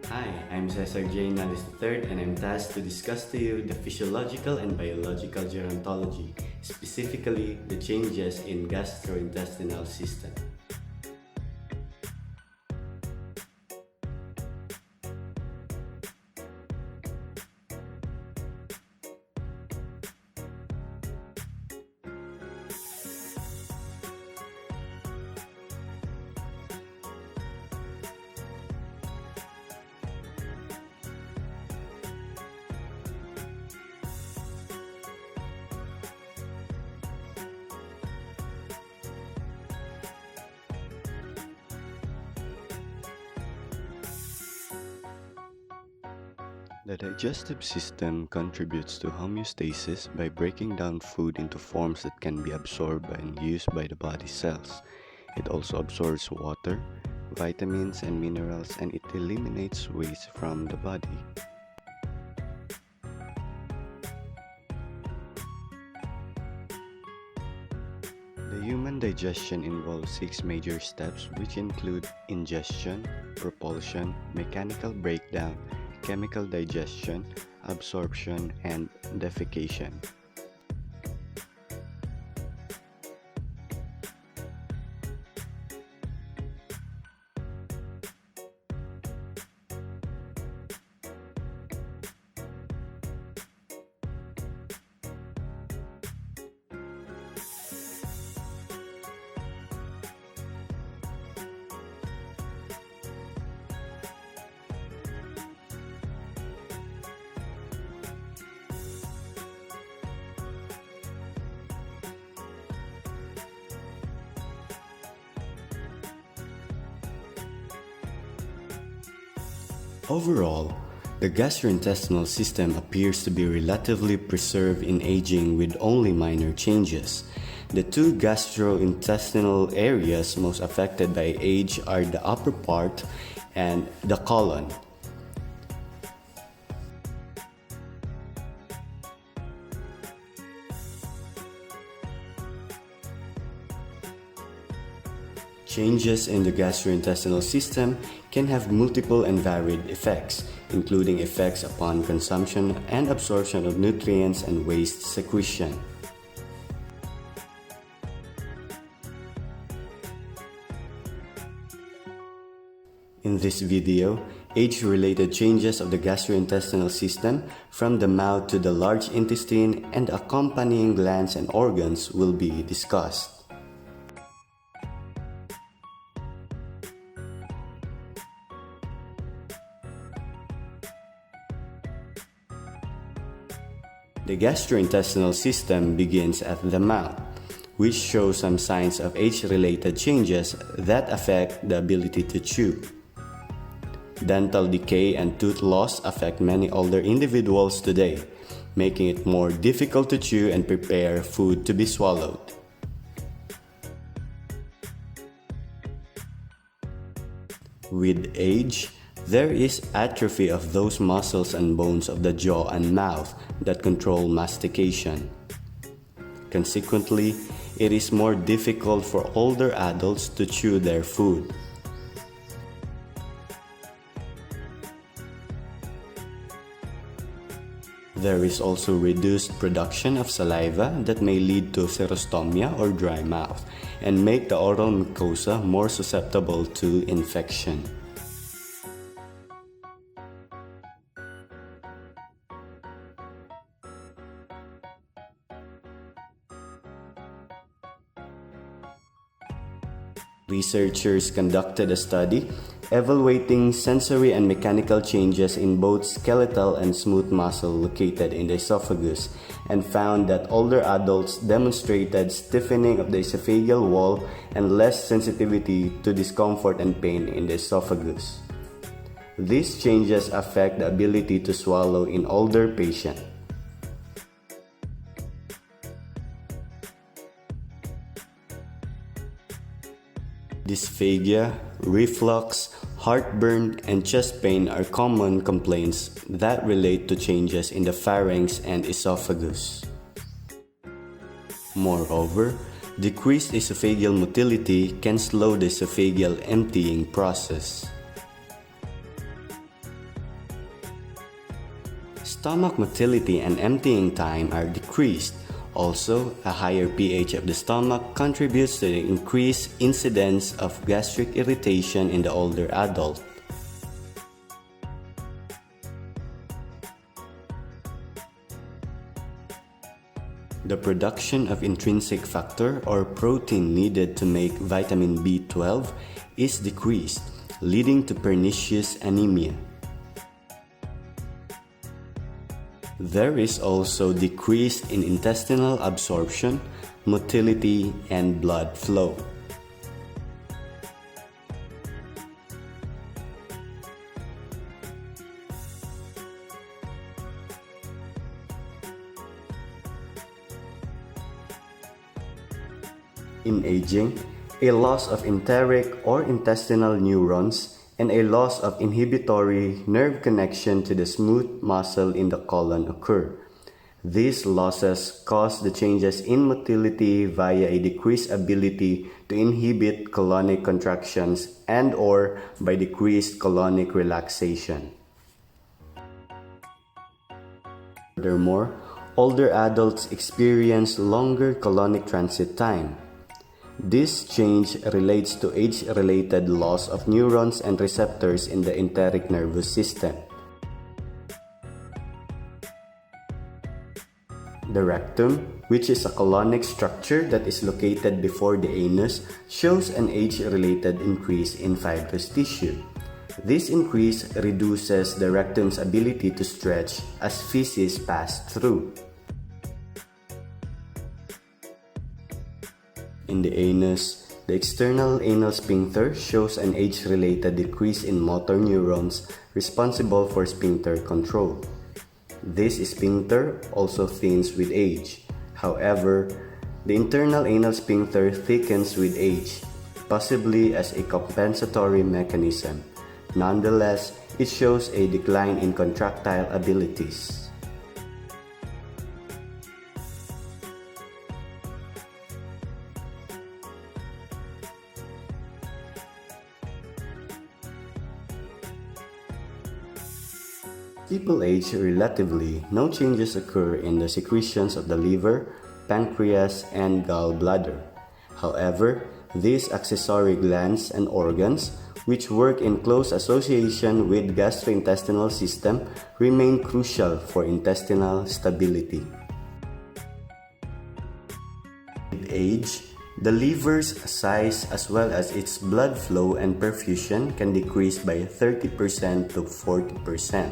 Hi, I'm Cesar J. Nalis III and I'm tasked to discuss to you the physiological and biological gerontology, specifically the changes in gastrointestinal system. The digestive system contributes to homeostasis by breaking down food into forms that can be absorbed and used by the body cells. It also absorbs water, vitamins, and minerals, and it eliminates waste from the body. The human digestion involves 6 major steps, which include ingestion, propulsion, mechanical breakdown, chemical digestion, absorption, and defecation. Overall, the gastrointestinal system appears to be relatively preserved in aging with only minor changes. The two gastrointestinal areas most affected by age are the upper part and the colon. Changes in the gastrointestinal system can have multiple and varied effects, including effects upon consumption and absorption of nutrients and waste secretion. In this video, age-related changes of the gastrointestinal system from the mouth to the large intestine and accompanying glands and organs will be discussed. The gastrointestinal system begins at the mouth, which shows some signs of age-related changes that affect the ability to chew. Dental decay and tooth loss affect many older individuals today, making it more difficult to chew and prepare food to be swallowed. With age, there is atrophy of those muscles and bones of the jaw and mouth that control mastication. Consequently, it is more difficult for older adults to chew their food. There is also reduced production of saliva that may lead to xerostomia or dry mouth and make the oral mucosa more susceptible to infection. Researchers conducted a study evaluating sensory and mechanical changes in both skeletal and smooth muscle located in the esophagus and found that older adults demonstrated stiffening of the esophageal wall and less sensitivity to discomfort and pain in the esophagus. These changes affect the ability to swallow in older patients. Dysphagia, reflux, heartburn, and chest pain are common complaints that relate to changes in the pharynx and esophagus. Moreover, decreased esophageal motility can slow the esophageal emptying process. stomach motility and emptying time are decreased. Also, a higher pH of the stomach contributes to the increased incidence of gastric irritation in the older adult. The production of intrinsic factor or protein needed to make vitamin B12 is decreased, leading to pernicious anemia. There is also decrease in intestinal absorption, motility, and blood flow. In aging, a loss of enteric or intestinal neurons and a loss of inhibitory nerve connection to the smooth muscle in the colon occur. These losses cause the changes in motility via a decreased ability to inhibit colonic contractions and/or by decreased colonic relaxation. Furthermore, older adults experience longer colonic transit time. This change relates to age-related loss of neurons and receptors in the enteric nervous system. The rectum, which is a colonic structure that is located before the anus, shows an age-related increase in fibrous tissue. This increase reduces the rectum's ability to stretch as feces pass through. In the anus, the external anal sphincter shows an age-related decrease in motor neurons responsible for sphincter control. This sphincter also thins with age. However, the internal anal sphincter thickens with age, possibly as a compensatory mechanism. Nonetheless, it shows a decline in contractile abilities. People age relatively, no changes occur in the secretions of the liver, pancreas, and gallbladder. However, these accessory glands and organs, which work in close association with gastrointestinal system, remain crucial for intestinal stability. With age, the liver's size as well as its blood flow and perfusion can decrease by 30% to 40%.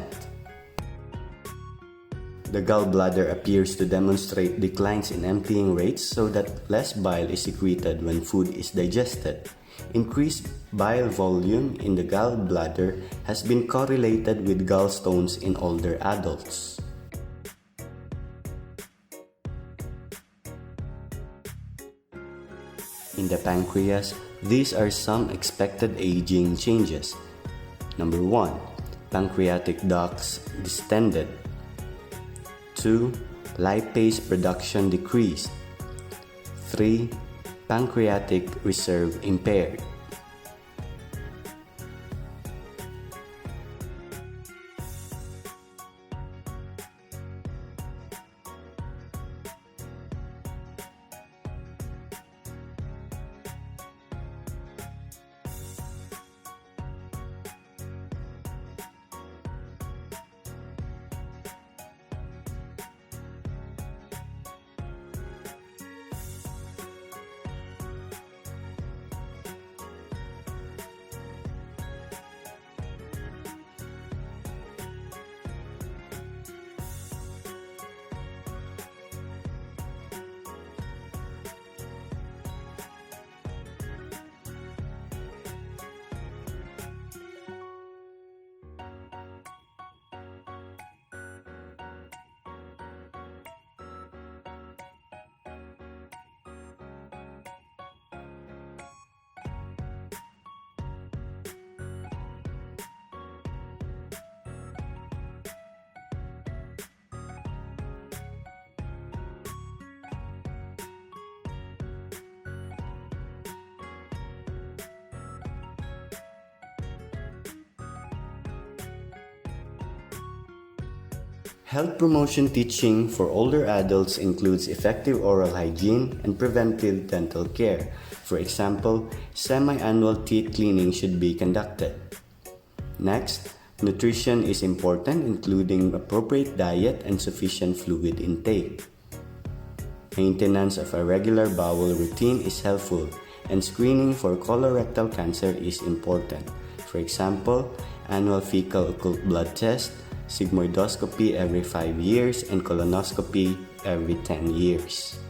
The gallbladder appears to demonstrate declines in emptying rates so that less bile is secreted when food is digested. Increased bile volume in the gallbladder has been correlated with gallstones in older adults. In the pancreas, these are some expected aging changes. Number 1. Pancreatic ducts distended. 2. Lipase production decreased. 3. Pancreatic reserve impaired. Health promotion teaching for older adults includes effective oral hygiene and preventive dental care. For example, semi-annual teeth cleaning should be conducted. Next, nutrition is important, including appropriate diet and sufficient fluid intake. Maintenance of a regular bowel routine is helpful, and screening for colorectal cancer is important. For example, annual fecal occult blood test, sigmoidoscopy every 5 years, and colonoscopy every 10 years.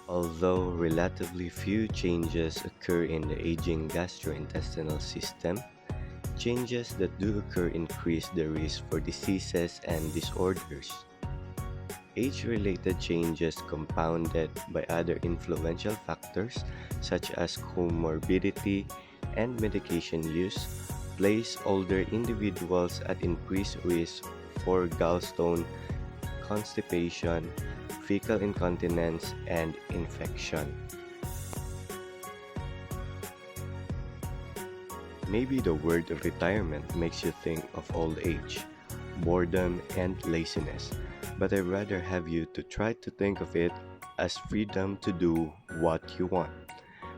Although relatively few changes occur in the aging gastrointestinal system, changes that do occur increase the risk for diseases and disorders. Age-related changes compounded by other influential factors such as comorbidity and medication use place older individuals at increased risk for gallstone, constipation, fecal incontinence, and infection. Maybe the word retirement makes you think of old age, boredom, and laziness, but I'd rather have you to try to think of it as freedom to do what you want,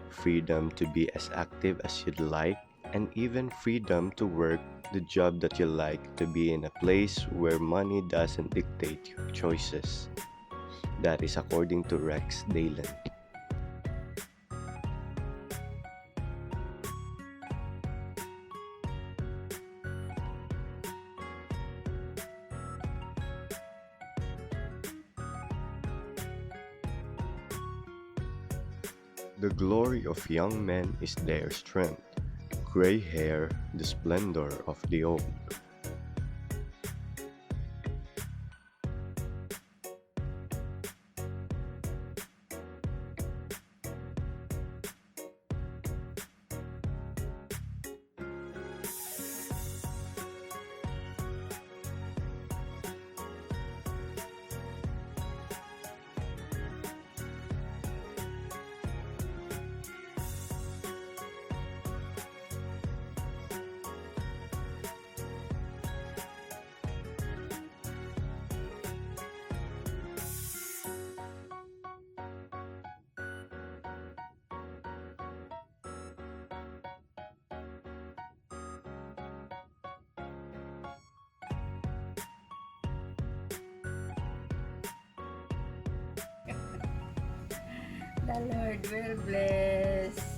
freedom to be as active as you'd like, and even freedom to work the job that you like, to be in a place where money doesn't dictate your choices. That is according to Rex Dalen. The glory of young men is their strength, gray hair the splendor of the old. The Lord will bless